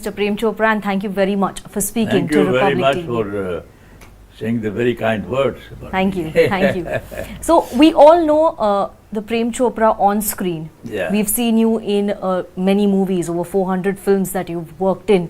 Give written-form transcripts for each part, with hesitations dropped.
Mr. Prem Chopra, and thank you very much for speaking Thank to you very Republic much TV. for saying the very kind words. Thank you, thank you. So we all know the Prem Chopra on screen. Yeah. We've seen you in many movies, over 400 films that you've worked in.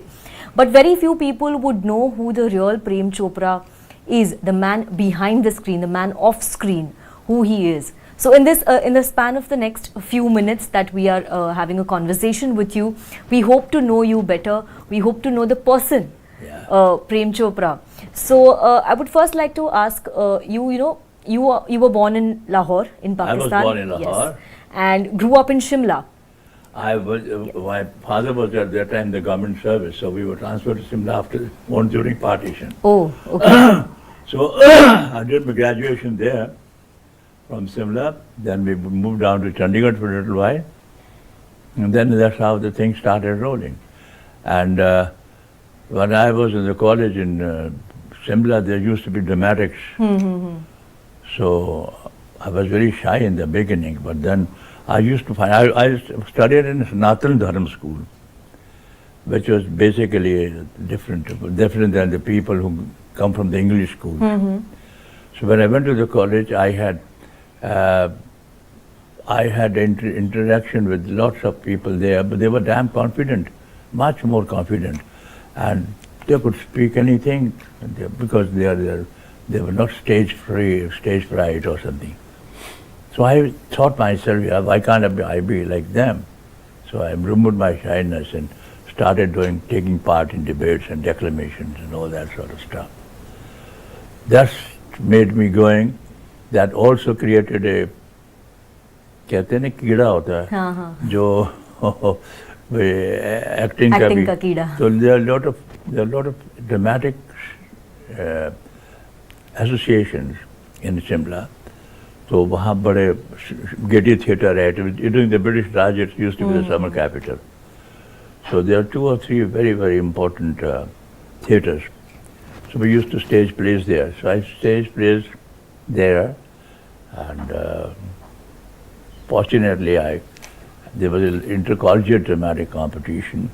But very few people would know who the real Prem Chopra is, the man behind the screen, the man off screen, who he is. So in the span of the next few minutes that we are having a conversation with you, we hope to know you better. We hope to know the person, Prem Chopra. So I would first like to ask you were born in Lahore, in Pakistan. I was born in Lahore. Yes, and grew up in Shimla. My father was at that time in the government service, so we were transferred to Simla during partition. Oh, okay. So I did my graduation there from Simla. Then we moved down to Chandigarh for a little while, and then that's how the thing started rolling. And when I was in the college in Simla, there used to be dramatics. So I was very shy in the beginning, but then I used to find, I studied in Sanatan Dharma school, which was basically different than the people who come from the English school. So when I went to the college, I had interaction with lots of people there, but they were damn confident, much more confident, and they could speak anything because they were not stage fright or something. So I thought myself, why can't I be like them? So I removed my shyness and started taking part in debates and declamations and all that sort of stuff. That's made me going. That also created a, कहते हैं ना कीड़ा होता है जो acting का कीड़ा. So there are a lot of dramatic associations in Shimla. So वहाँ बड़े Getty Theatre है. During the British Raj, it used to be the summer capital. So there are 2 or 3 very, very important theatres. So we used to stage plays there. So I staged plays there, and fortunately there was an intercollegiate dramatic competition,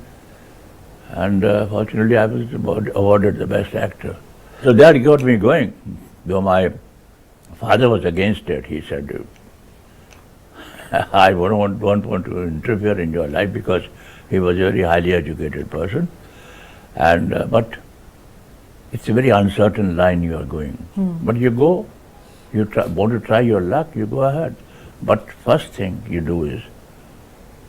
and fortunately I was awarded the best actor. So that got me going, though my father was against it. He said, I don't want to interfere in your life, because he was a very highly educated person, and but it's a very uncertain line you are going. But you go, want to try your luck, you go ahead. But first thing you do is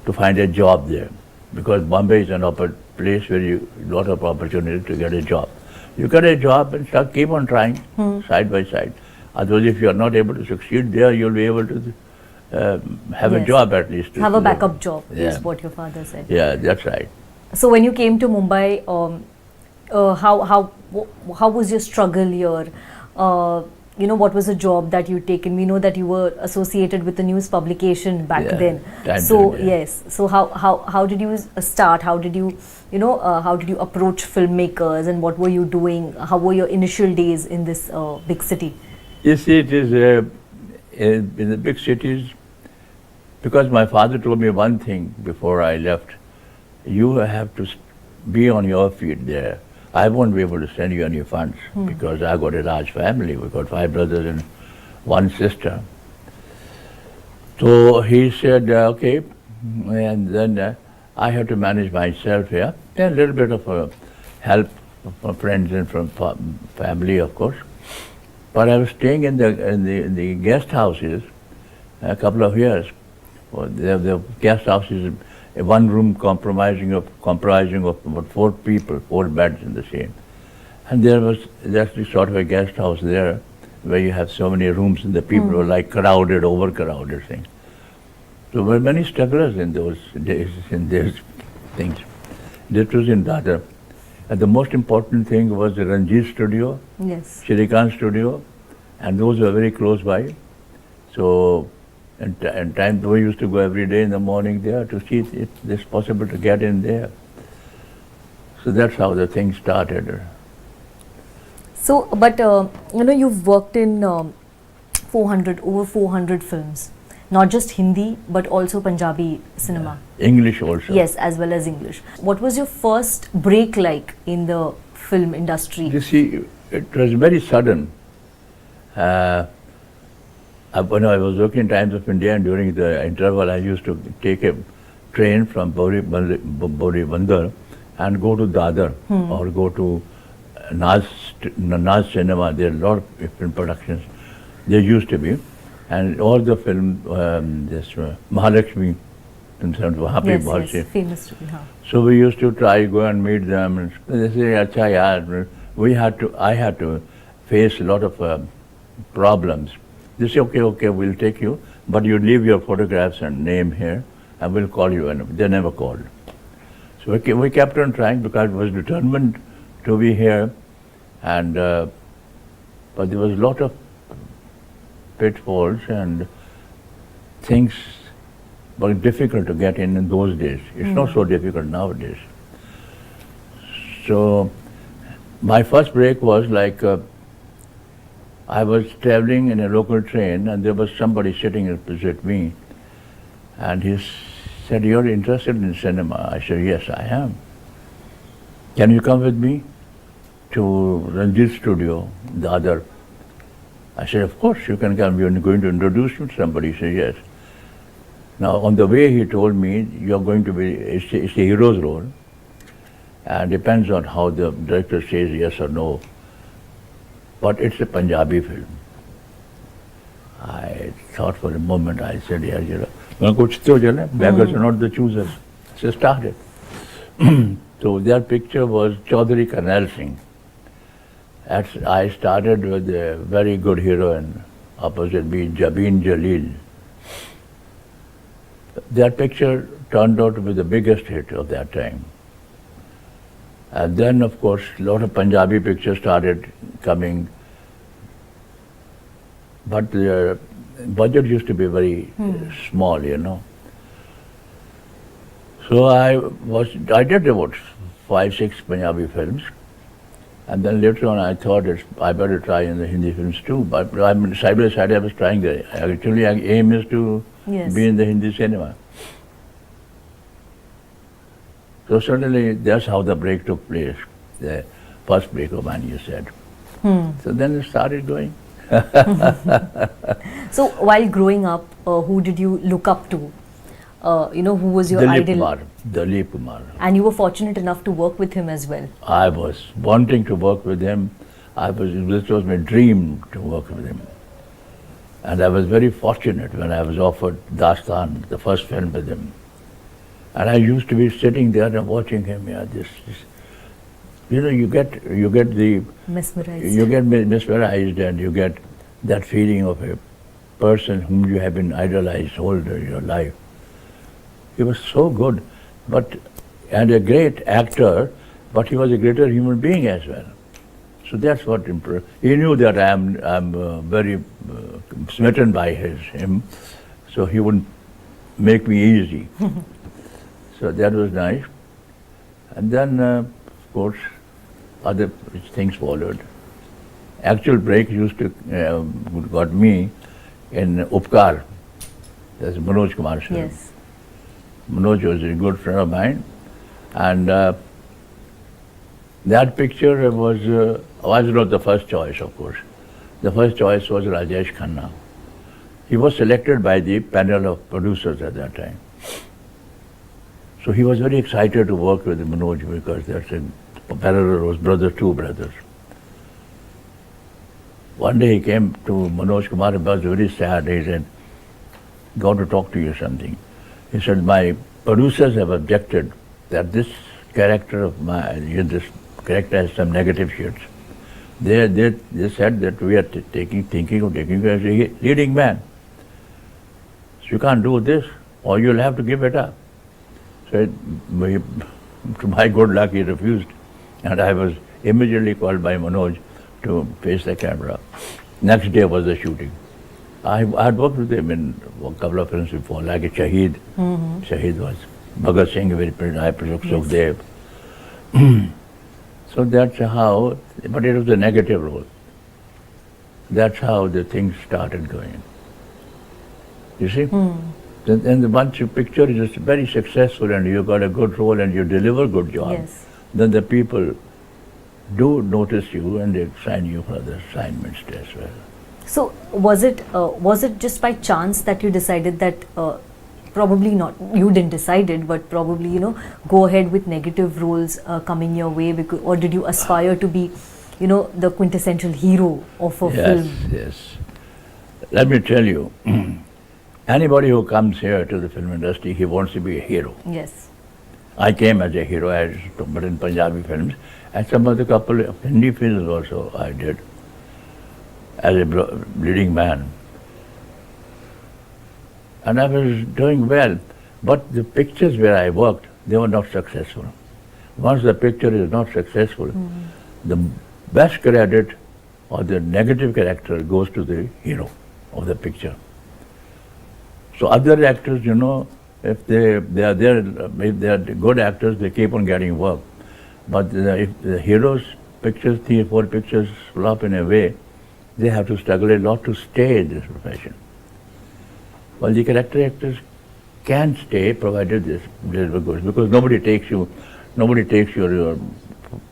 to find a job there, because Bombay is a place where you lot of opportunity to get a job. You get a job and keep on trying side by side. Otherwise, if you are not able to succeed there, you'll be able to have a job at least. Have a backup job, is what your father said. Yeah, that's right. So when you came to Mumbai, how was your struggle here? What was the job that you'd taken? We know that you were associated with the news publication back then. So yes. So how did you start? How did you approach filmmakers, and what were you doing? How were your initial days in this big city? You see, it is in the big cities, because my father told me one thing before I left: you have to be on your feet there. I won't be able to send you any funds, because I got a large family. We got 5 brothers and 1 sister. So he said, okay, and then I had to manage myself here. Then a little bit of help from friends and from family, of course. But I was staying in the guest houses a couple of years. The guest houses, one room comprising of about 4 people, 4 beds in the same. And there's actually sort of a guest house there where you have so many rooms, and the people were like crowded, overcrowded things. So there were many strugglers in those days, in these things. This was in Dadar. And the most important thing was the Ranjit studio, Shrikant studio, and those were very close by. So and time we used to go every day in the morning there to see if it's possible to get in there. So that's how the thing started. So, but you've worked in over 400 films. Not just Hindi, but also Punjabi cinema. English also. Yes, as well as English. What was your first break like in the film industry? You see, it was very sudden. When I was working in Times of India, and during the interval, I used to take a train from Bandar and go to Dadar or go to Naz Cinema. There are a lot of film productions. There used to be. And all the film, Mahalakshmi, in terms of Happy Yes, famous to be. So we used to try go and meet them. And they say, "Acha yaar," I had to face a lot of problems. They say, okay, we'll take you, but you leave your photographs and name here, and we'll call you. And they never called. So we kept on trying because I was determined to be here, and but there was a lot of pitfalls and things were difficult to get in those days. It's not so difficult nowadays. So my first break was like I was traveling in a local train and there was somebody sitting opposite me and he said, "You're interested in cinema?" I said, "Yes, I am. Can you come with me to Ranjit studio, the other?" I said, "Of course, you can come. You're going to introduce you to somebody." He said, "Yes." Now, on the way, he told me, "You're going to be, it's a hero's role, and depends on how the director says yes or no. But it's a Punjabi film." I thought for a moment, I said, "Yeah, beggars are not the choosers." So started. So their picture was Chaudhary Karnail Singh. I started with a very good heroine, opposite me, Jabin Jalil. That picture turned out to be the biggest hit of that time. And then, of course, a lot of Punjabi pictures started coming. But the budget used to be very small, you know. So I did about 5-6 Punjabi films. And then later on, I thought I better try in the Hindi films too. But side by side, I was trying that. Actually, my aim is to be in the Hindi cinema. So certainly, that's how the break took place. The first break of mine, you said. So then it started going. So while growing up, who did you look up to? Who was your idol? Dilip Kumar. And you were fortunate enough to work with him as well. I was wanting to work with him. This was my dream to work with him. And I was very fortunate when I was offered Dastan, the first film with him. And I used to be sitting there and watching him. Yeah, you get the mesmerized. You get mesmerized, and you get that feeling of a person whom you have been idolized all your life. He was so good, and a great actor, but he was a greater human being as well. So that's what impressed. He knew that I'm very smitten by him, so he wouldn't make me easy. So that was nice. And then, of course, other things followed. Actual break used to got me in Upkar. That's Manoj Kumar sir. Yes. Manoj was a good friend of mine, and that picture was not the first choice, of course. The first choice was Rajesh Khanna. He was selected by the panel of producers at that time. So he was very excited to work with Manoj because that's a parallel was two brothers. One day he came to Manoj Kumar and was very sad. He said, "Got to talk to you something." He said, "My producers have objected that this character of this character has some negative shades. They said that we are thinking of taking you as a leading man. So you can't do this, or you'll have to give it up." So to my good luck, he refused, and I was immediately called by Manoj to face the camera. Next day was the shooting. I had worked with him in a couple of films before, like a Shaheed. Shaheed was Bhagat Singh, very pretty, Sukhdev. So that's how, but it was a negative role. That's how the things started going. You see? And once your picture is very successful and you got a good role and you deliver good job, Yes. then the people do notice you and they sign you for other assignments as well. So was it just by chance that you decided that probably not you didn't decide it, but probably go ahead with negative roles coming your way, because, or did you aspire to be the quintessential hero of a film? Yes. Let me tell you, anybody who comes here to the film industry, he wants to be a hero. Yes. I came as a hero, but in Punjabi films, and some of the couple of Hindi films also I did as a leading man. And I was doing well, but the pictures where I worked, they were not successful. Once the picture is not successful, the best credit or the negative character goes to the hero of the picture. So other actors, if they are there, if they are good actors, they keep on getting work. But if the hero's pictures, 3 or 4 pictures flop in a way, they have to struggle a lot to stay in this profession. Well, the character actors can stay provided this deliver good, because nobody takes you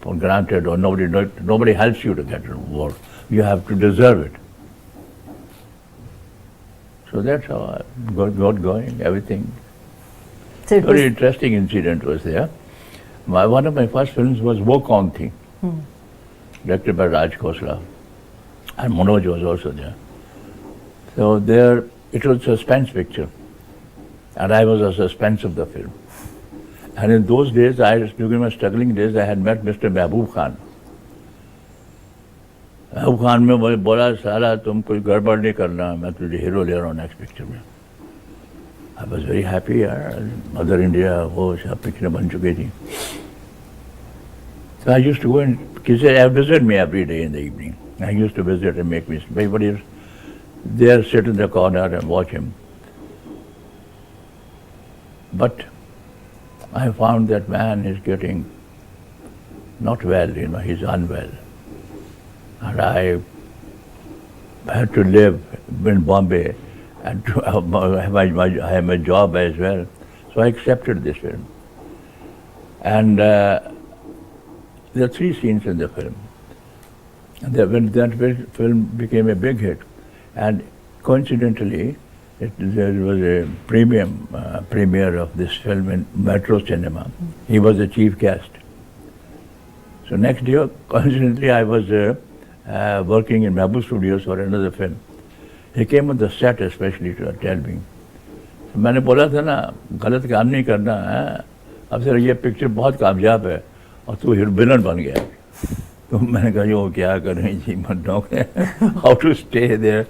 for granted, or nobody helps you to get work. You have to deserve it. So that's how I got going, everything. So it Very was, interesting incident was there. One of my first films was Wo Kaun Thi, directed by Raj Khosla, and Manoj was also there. So there, it was a suspense picture, and I was a suspense of the film. And in those days, during my struggling days, I had met Mr. Mehboob Khan. Mehboob Khan में मुझे बोला, साला तुम कोई गड़बड़ नहीं करना, मैं तुझे हीरो ले रहा हूँ नेक्स्ट पिक्चर में. I was very happy. Mother India, वो सब पिक्चर बन चुकी थी. So I used to go and visit me every day in the evening. I used to visit and make me. Everybody was there, sit in the corner and watch him. But I found that man is getting not well. He's unwell. And I had to live in Bombay and to have my job as well. So I accepted this film. And there are 3 scenes in the film. And when that film became a big hit, and coincidentally, there was a premiere of this film in Metro Cinema. He was the chief guest. So next year, coincidentally, I was working in Mehboob Studios for another film. He came on the set especially to tell me. So मैंने बोला था ना, गलत काम नहीं करना है. अब सर ये पिक्चर बहुत कामयाब है और तू विलन बन गया. तो मैंने कहा यो क्या करें जी, मैं how to stay there.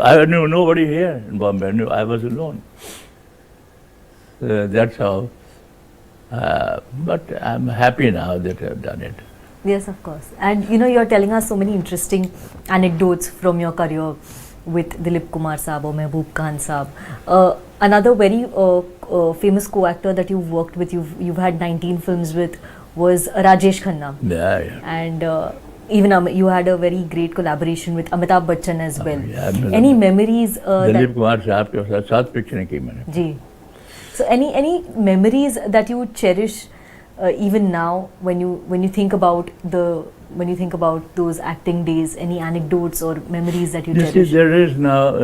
I knew nobody here in Bombay. I was alone. That's how. But I'm happy now that I've done it. yes, of course. And you're telling us so many interesting anecdotes from your career with Dilip Kumar Saab or Mehboob Khan Saab. Another very famous co-actor that you've worked with, you've had 19 films with, was Rajesh Khanna. Yeah. And even you had a very great collaboration with Amitabh Bachchan as well. Yeah, any memories? Dilip Kumar Saab के साथ 7 पिक्चरें की मैंने. जी. So any memories that you would cherish even now when you think about those acting days? Any anecdotes or memories that you cherish? There is now.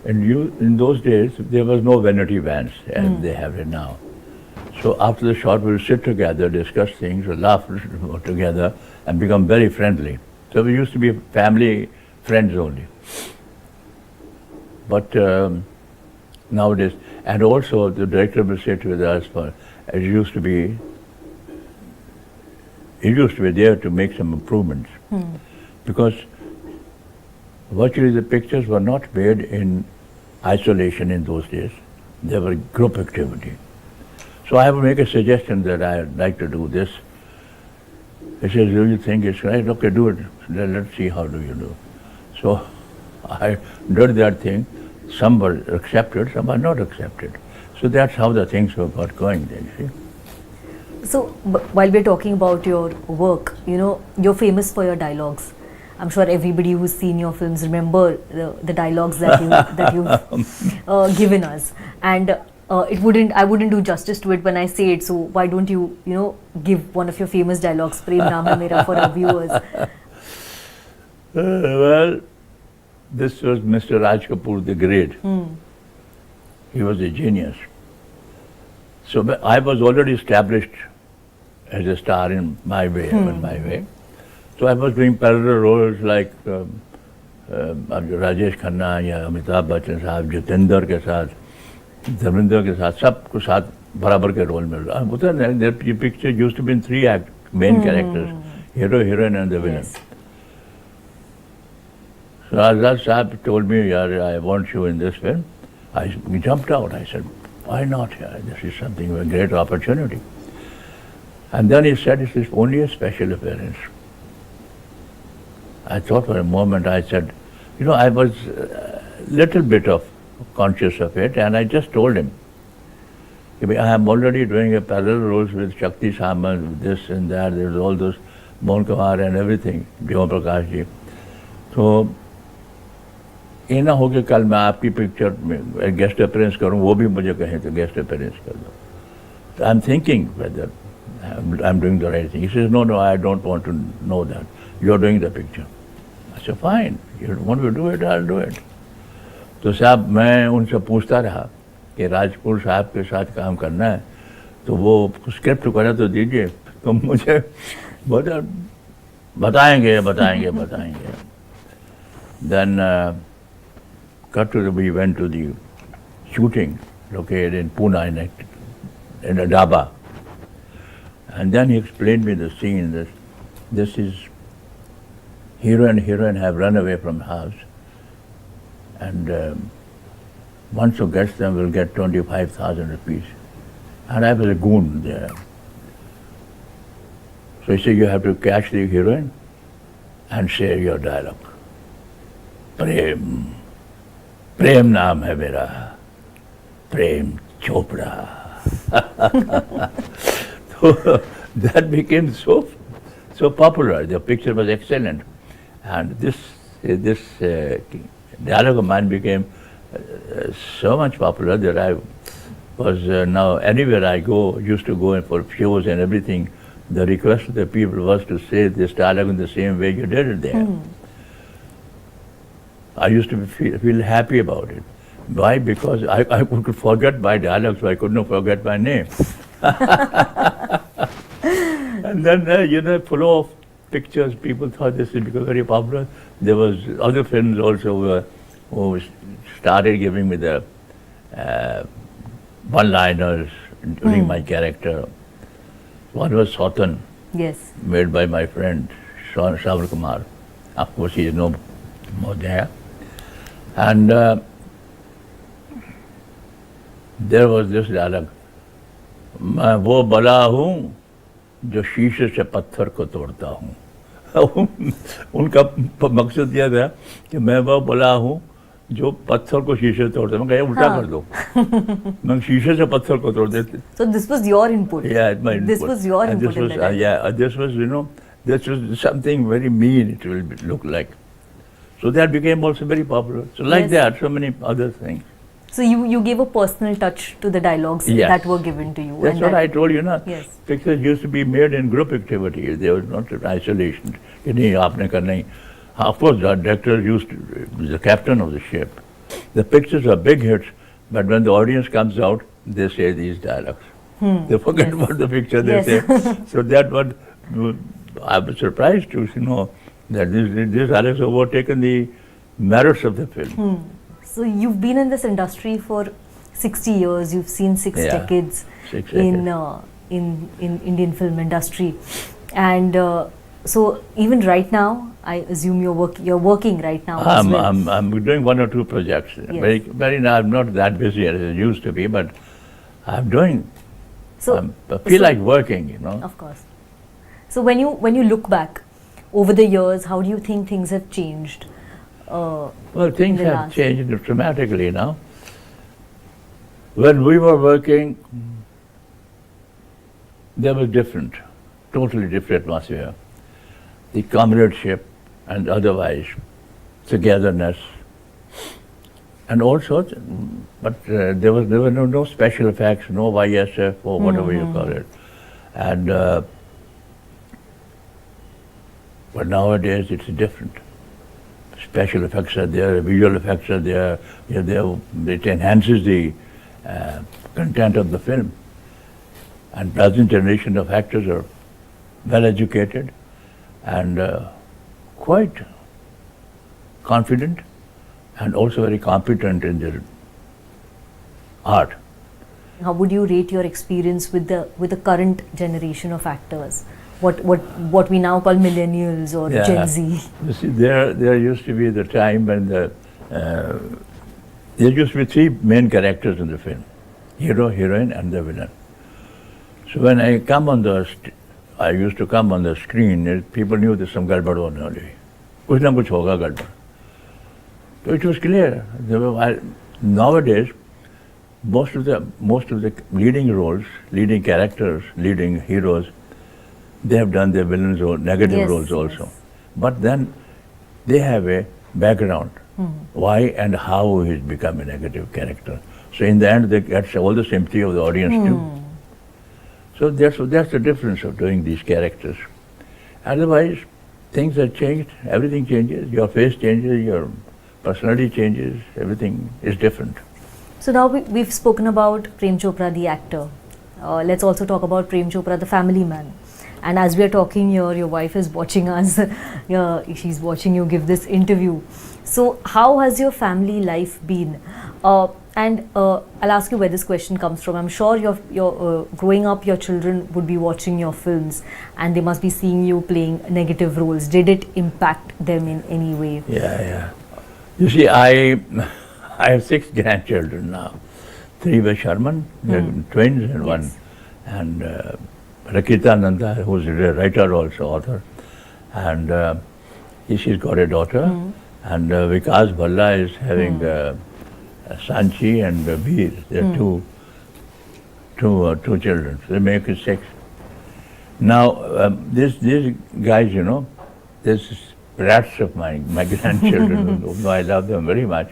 In those days there was no vanity vans as they have it now. So after the shot, we would sit together, discuss things, laugh together, and become very friendly. So we used to be family friends only. But nowadays, and also the director will sit with us he used to be there to make some improvements. Because virtually the pictures were not made in isolation in those days. They were group activity. So I would make a suggestion that I'd like to do this. He says, do you think it's right? Okay, do it. Let's see how do you do. So I did that thing. Some were accepted, some were not accepted. So that's how the things got going then, see. So while we're talking about your work, you're famous for your dialogues. I'm sure everybody who's seen your films remember the dialogues that you've given us, and I wouldn't do justice to it when I say it. So why don't you give one of your famous dialogues, "Prem Naam Hai Mera," for our viewers? Well, this was Mr. Raj Kapoor the Great. He was a genius. So I was already established as a star in my way, So I was doing parallel roles like Rajesh Khanna या अमिताभ बच्चन साहब, जितेंद्र के साथ, धर्मेंद्र के साथ, सबको साथ बराबर के रोल मिल रहा होता है. The picture used to be in 3 main characters, hero, heroine and the villain. Yes. So Azad Saab told me, "Yaar, I want you in this film." I jumped out. I said, "Why not? Yaar? This is something, a great opportunity." And then he said, "This is only a special appearance." I thought for a moment, I said, I was a little bit of conscious of it, and I just told him, I am already doing a parallel roles with Shakti Samant, this and that, there's all those Mohan Kumar and everything, Jyoti Prakash ji. So, ये ना हो कि कल मैं आपकी picture में guest appearance करूं, वो भी मुझे कहें तो गेस्ट अपीयरेंस कर दो. So I'm thinking whether I'm doing the right thing. He says, no, I don't want to know that. You're doing the picture. I said, fine. You want me to do it, I'll do it. तो साहब मैं उनसे पूछता रहा कि राजपूत साहब के साथ काम करना है, तो वो स्क्रिप्ट वगैरह तो दीजिए. तो मुझे बताएंगे. Then we went to the shooting located in Pune in a dhaba. And then he explained me the scene that this is hero and heroine have run away from the house, and once who gets them will get 25,000 rupees. And I was a goon there. So he said, you have to catch the heroine and say your dialogue. Prem naam hai mera, Prem Chopra. So that became so popular. The picture was excellent, and this dialogue of mine became so much popular that I was now anywhere I go, used to go in for shows and everything. The request of the people was to say this dialogue in the same way you did it there. I used to feel happy about it. Why? Because I could forget my dialogue, so I could not forget my name. And then, full of pictures, people thought this would become very popular. There was other films also who started giving me the one-liners, including my character. One was Sautan, Yes. made by my friend Shravan Kumar. Of course, he is no more there. And there was this dialogue. मैं वो बला हूँ जो शीशे से पत्थर को तोड़ता हूँ. उनका मकसद यह था कि मैं वो बला हूँ जो पत्थर को शीशे से तोड़ता. मैं कहा उल्टा कर दो. मैं शीशे से पत्थर को तोड़ देते. So this was your input. Yeah, my input. This was your And input this was, in that. this was, this was something very mean it will look like. So that became also very popular. So like Yes. that, so many other things. So you gave a personal touch to the dialogues Yes. that were given to you. That's and what that- I told you, na. Yes. Pictures used to be made in group activity. There was not an isolation. कि नहीं, आपने करना ही. Of course, the director used to, the captain of the ship. The pictures are big hits, but when the audience comes out, they say these dialogues. They forget Yes. about the picture they Yes. say. So that what I was surprised to know that these dialogues have overtaken the merits of the film. So you've been in this industry for 60 years. You've seen six Yeah, decades 6 in decades. in Indian film industry, and so even right now, I assume you're working right now as well. I'm doing 1 or 2 projects. Yes. I'm not that busy as I used to be, but I'm doing. So I feel so- like working, Of course. So when you look back over the years, how do you think things have changed? Well, things in the have last- changed dramatically now. When we were working, there was totally different atmosphere. The comradeship, and otherwise togetherness and all sorts. But there were no special effects, no YSF or whatever you call it. And but nowadays it's different. Special effects are there, visual effects are there. It enhances the content of the film. And present generation of actors are well educated and quite confident and also very competent in their art. How would you rate your experience with the current generation of actors? What we now call millennials or Gen Z? You see, there used to be the time when there used to be three main characters in the film: hero, heroine, and the villain. So when I used to come on the screen, people knew there's some gadbad hone wali. Kuch na kuch hoga gadbad. So it was clear. Nowadays, most of the leading roles, leading characters, leading heroes, they have done their villains or negative roles also. But then they have a background, why and how he's become a negative character. So in the end, they get all the sympathy of the audience too. So that's the difference of doing these characters. Otherwise, things have changed, everything changes, your face changes, your personality changes, everything is different. So now we've spoken about Prem Chopra, the actor. Let's also talk about Prem Chopra, the family man. And as we are talking here, your wife is watching us. She's watching you give this interview. So how has your family life been? And I'll ask you where this question comes from. I'm sure you're growing up, your children would be watching your films and they must be seeing you playing negative roles. Did it impact them in any way? Yeah. You see, I have 6 grandchildren now. 3 were Sharman, they're twins, and one. And Rakita Nanda, who's a writer also, author. And she's got a daughter. And Vikas Bhalla is having Sanchi and Veer. They're two children. So they make it 6. Now, these guys, these brats of mine, my grandchildren, whom I love them very much,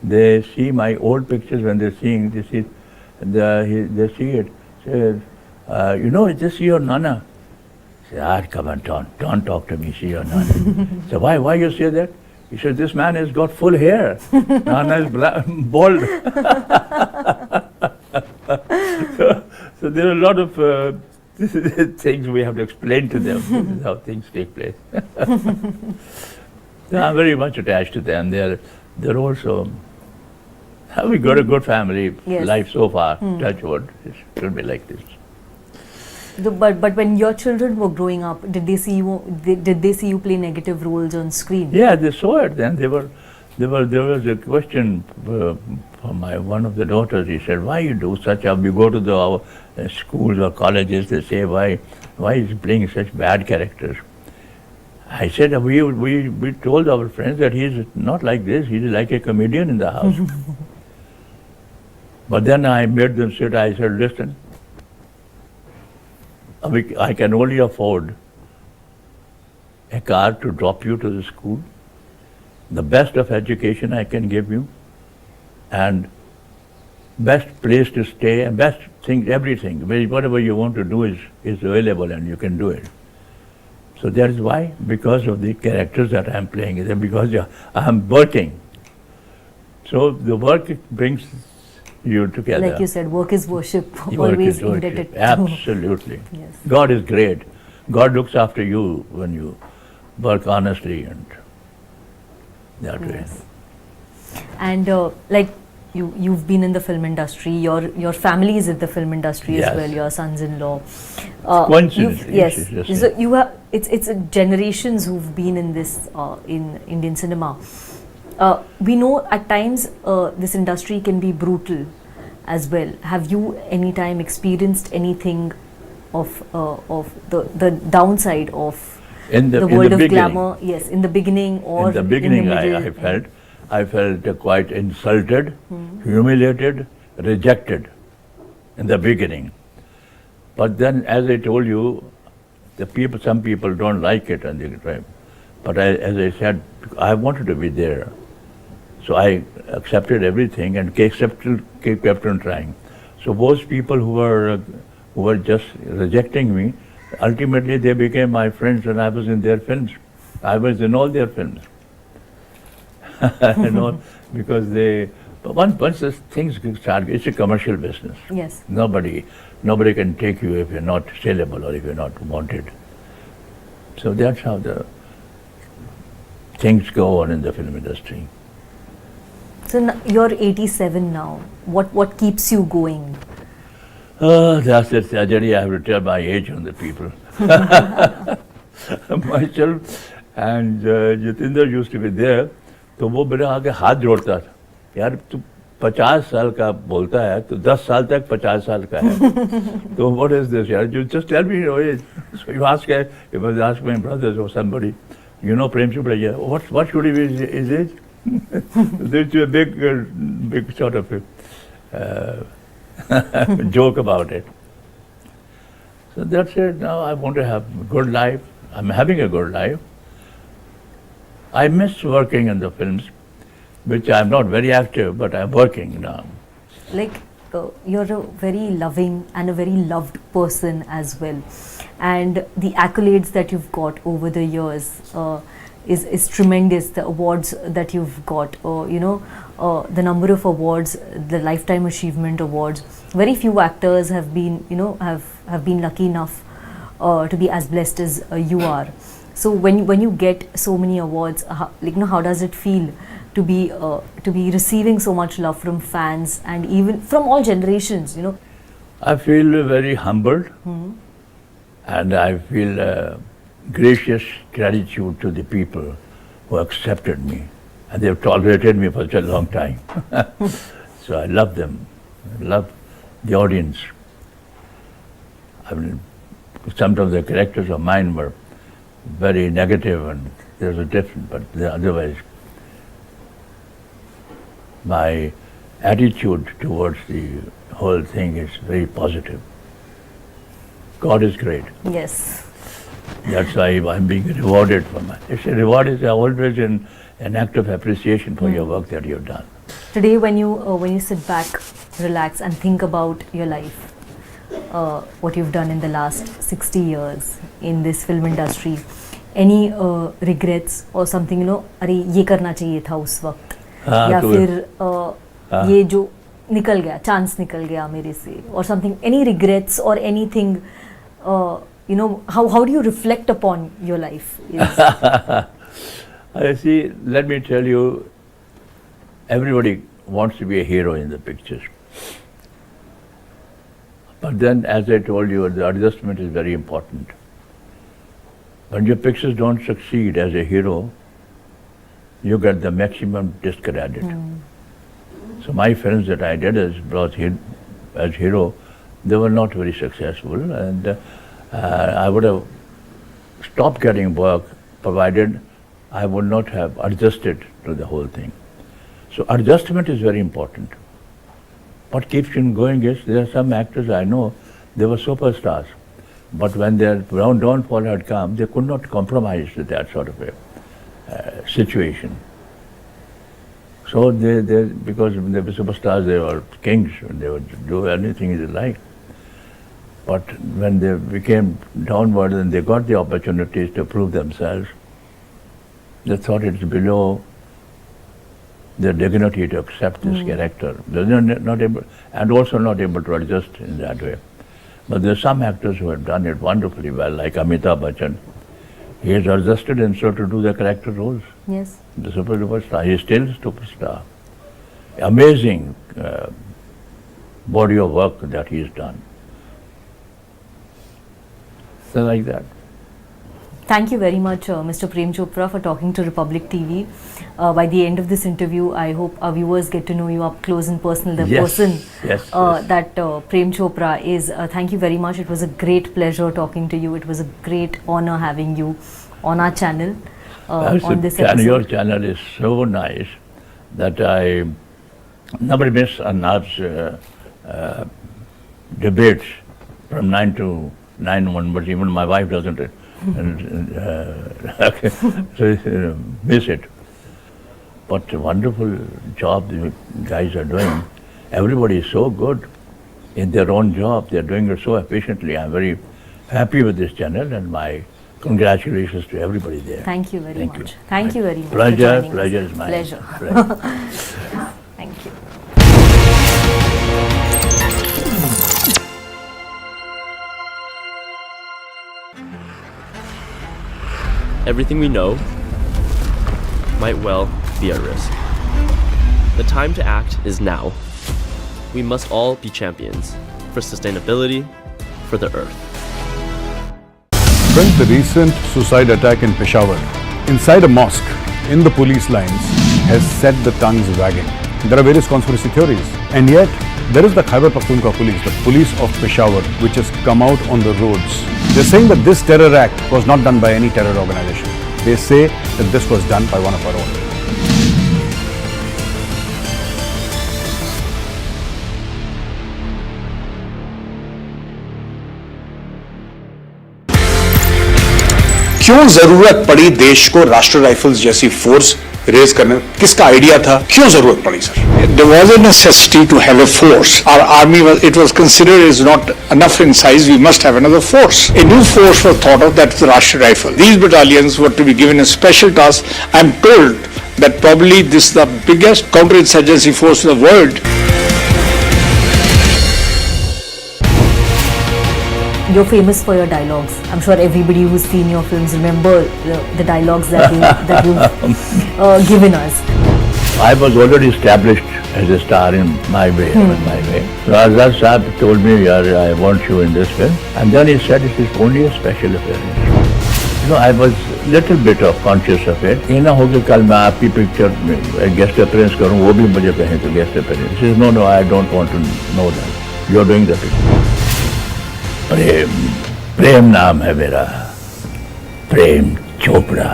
they see my old pictures when they see it. Say, is this your Nana? I say, come on, don't talk to me, see your Nana. So why you say that? He said, this man has got full hair. Nana is bald. so there are a lot of things we have to explain to them. This is how things take place. So I'm very much attached to them. They're also. We got a good family life so far. Touch wood. It should be like this. But when your children were growing up, did they see you play negative roles on screen? Yeah, they saw it. Then there was a question from one of the daughters. He said, "Why you do such a?" We go to the schools or colleges. They say, "Why is he playing such bad characters?" I said, "We told our friends that he's not like this. He's like a comedian in the house." But then I made them sit. I said, "Listen. I can only afford a car to drop you to the school, the best of education I can give you, and best place to stay, and best things, everything. Whatever you want to do is available and you can do it. So that is why, because of the characters that I am playing, because I am working. So the work brings you together. Like you said, work is worship. Work always is worship. indebted to. Absolutely. Yes. God is great. God looks after you when you work honestly and that way. And like you've been in the film industry. Your family is in the film industry as well. Your sons-in-law. Coincidence. Yes. So you have it's generations who've been in this in Indian cinema. We know at times this industry can be brutal as well. Have you any time experienced anything of the downside of the world of glamour? Yes, in the beginning or in the beginning, in the middle, I felt quite insulted, humiliated, rejected in the beginning. But then, as I told you, some people don't like it and they try. But as I said, I wanted to be there. So I accepted everything and kept on trying. So those people who were just rejecting me, ultimately they became my friends, and I was in their films. I was in all their films. You know, because but once these things start, it's a commercial business. Yes. Nobody can take you if you're not saleable or if you're not wanted. So that's how the things go on in the film industry. So you're 87 now. What keeps you going? That's the tragedy. I have to tell my age on the people. Myself and Jatinder used to be there. तो वो मेरे आगे हाथ जोड़ता था, यार तू 50 साल का बोलता है तो 10 साल तक 50 साल का है. So what is this, यार? You just tell me your age. So you must ask my brothers or somebody, you know Prem Chopra, yeah, what should be his age? There's a big sort of joke about it. So that's it. Now I want to have a good life. I'm having a good life. I miss working in the films, which I'm not very active, but I'm working now. Like you're a very loving and a very loved person as well, and the accolades that you've got over the years is tremendous. The awards that you've got, the number of awards, the Lifetime Achievement Awards. Very few actors have been, have been lucky enough to be as blessed as you are. So when you get so many awards, how does it feel to be receiving so much love from fans and even from all generations? I feel very humbled, and I feel gracious gratitude to the people who accepted me, and they've tolerated me for such a long time. So I love them, I love the audience. I mean, sometimes the characters of mine were very negative, and there's a difference, but otherwise my attitude towards the whole thing is very positive. God is great. Yes. That's why I'm being rewarded for my. It's a reward is always an act of appreciation for your work that you've done. Today, when you sit back, relax, and think about your life, what you've done in the last 60 years in this film industry, any regrets or something, अरे ये करना चाहिए था उस वक्त, या फिर ये जो निकल गया, चांस निकल गया मेरे से, or something, any regrets or anything, how do you reflect upon your life? I see, let me tell you, everybody wants to be a hero in the pictures. But then, as I told you, the adjustment is very important. When your pictures don't succeed as a hero, you get the maximum discredit. So my films that I did as hero, they were not very successful, and I would have stopped getting work provided I would not have adjusted to the whole thing. So adjustment is very important. What keeps you going is, there are some actors I know, they were superstars, but when their downfall had come, they could not compromise with that sort of a situation. So because they were superstars, they were kings, and they would do anything they liked. But when they became downward and they got the opportunities to prove themselves, they thought it's below their dignity to accept this character. They're not able, and also not able to adjust in that way. But there are some actors who have done it wonderfully well, like Amitabh Bachchan. He has adjusted himself to do the character roles. Yes. The superstar. He is still a superstar. Amazing body of work that he has done. So like that. Thank you very much, Mr. Prem Chopra, for talking to Republic TV. By the end of this interview, I hope our viewers get to know you up close and personal, the person that Prem Chopra is. Thank you very much. It was a great pleasure talking to you. It was a great honor having you on our channel. On this episode. Your channel is so nice that I never miss Arnab's debates from 9 to 9 onwards. Even my wife doesn't So miss it. But a wonderful job the guys are doing. Everybody is so good in their own job. They're doing it so efficiently. I'm very happy with this channel, and my congratulations to everybody there. Thank you very Thank much. you. Thank you very much. for Pleasure, joining us. pleasure is mine. Pleasure. Pleasure. Thank you. Everything we know might well be at risk. The time to act is now. We must all be champions for sustainability, for the earth. Friends, the recent suicide attack in Peshawar, inside a mosque, in the police lines, has set the tongues wagging. There are various conspiracy theories, and yet there is the Khyber Pakhtunkhwa police, the police of Peshawar, which has come out on the roads. They're saying that this terror act was not done by any terror organization. They say that this was done by one of our own. क्यों जरूरत पड़ी देश को राष्ट्रीय rifles जैसी force raise करने? किसका idea था? क्यों जरूरत पड़ी sir? There was a necessity to have a force. Our army was considered is not enough in size. We must have another force. A new force was thought of, that is the Rashtriya Rifle. These battalions were to be given a special task. I am told that probably this is the biggest counterinsurgency force in the world. You're famous for your dialogues. I'm sure everybody who's seen your films remember the dialogues that you've given us. I was already established as a star in my way. So Azhar Saab told me, "Yeah, I want you in this film." And then he said, "It is only a special appearance." You know, I was little bit of conscious of it. ये ना हो कि कल मैं आपकी picture में guest appearance करूँ, वो भी मुझे कहें तो guest appearance. He says, "No, I don't want to know that. You're doing the picture." प्रेम नाम है मेरा, Prem Chopra.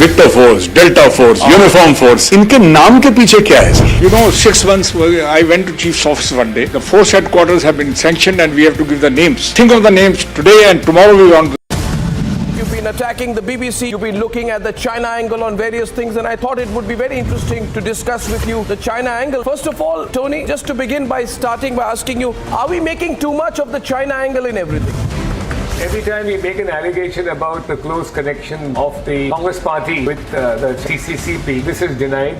Victor force, delta force, uniform force, इनके नाम के पीछे क्या है sir? You know, 6 months I went to Chief's office one day. The force headquarters have been sanctioned and we have to give the names. Think of the names today and tomorrow we want. You've been attacking the BBC, you've been looking at the China angle on various things, and I thought it would be very interesting to discuss with you the China angle. First of all, Tony, just to begin by starting by asking you, are we making too much of the China angle in everything? Every time we make an allegation about the close connection of the Congress party with the CCCP, this is denied.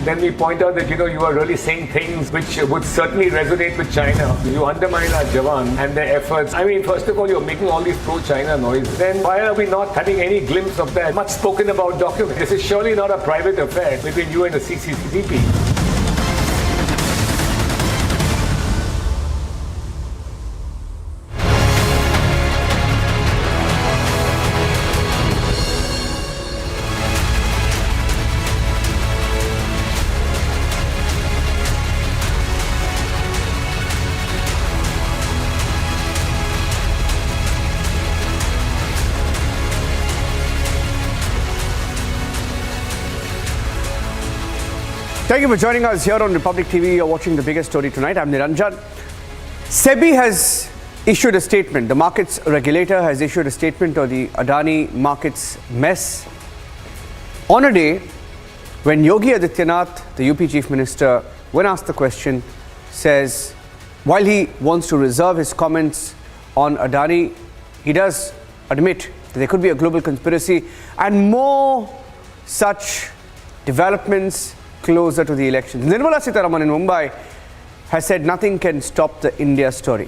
Then we point out that, you are really saying things which would certainly resonate with China. You undermine our Jawan and their efforts. I mean, first of all, you're making all these pro-China noises. Then why are we not having any glimpse of that much spoken about document? This is surely not a private affair between you and the CCCP. Thank you for joining us here on Republic TV. You're watching The Biggest Story Tonight. I'm Niranjan. SEBI has issued a statement. The markets regulator has issued a statement on the Adani markets mess on a day when Yogi Adityanath, the UP Chief Minister, when asked the question, says while he wants to reserve his comments on Adani, he does admit that there could be a global conspiracy and more such developments closer to the elections. Nirmala Sitharaman in Mumbai has said nothing can stop the India story.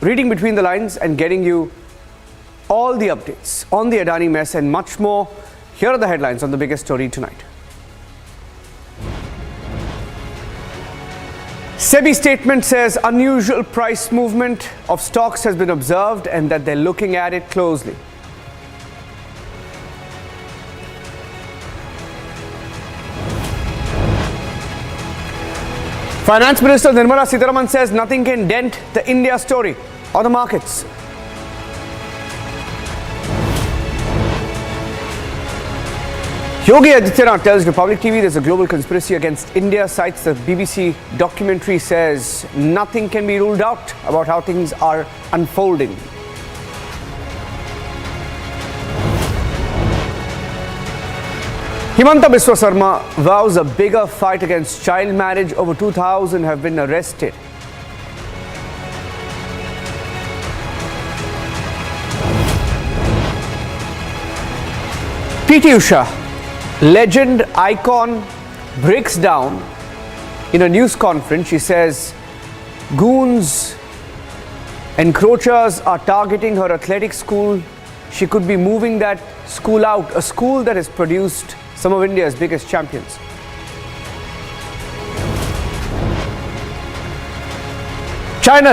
Reading between the lines and getting you all the updates on the Adani mess and much more, here are the headlines on The Biggest Story Tonight. SEBI statement says unusual price movement of stocks has been observed and that they're looking at it closely. Finance Minister Nirmala Sitharaman says nothing can dent the India story or the markets. Yogi Adityanath tells Republic TV there's a global conspiracy against India, cites the BBC documentary, says nothing can be ruled out about how things are unfolding. Himanta Biswa Sarma vows a bigger fight against child marriage. Over 2,000 have been arrested. PT Usha, legend icon, breaks down in a news conference. She says goons, encroachers are targeting her athletic school. She could be moving that school out, a school that has produced some of India's biggest champions. China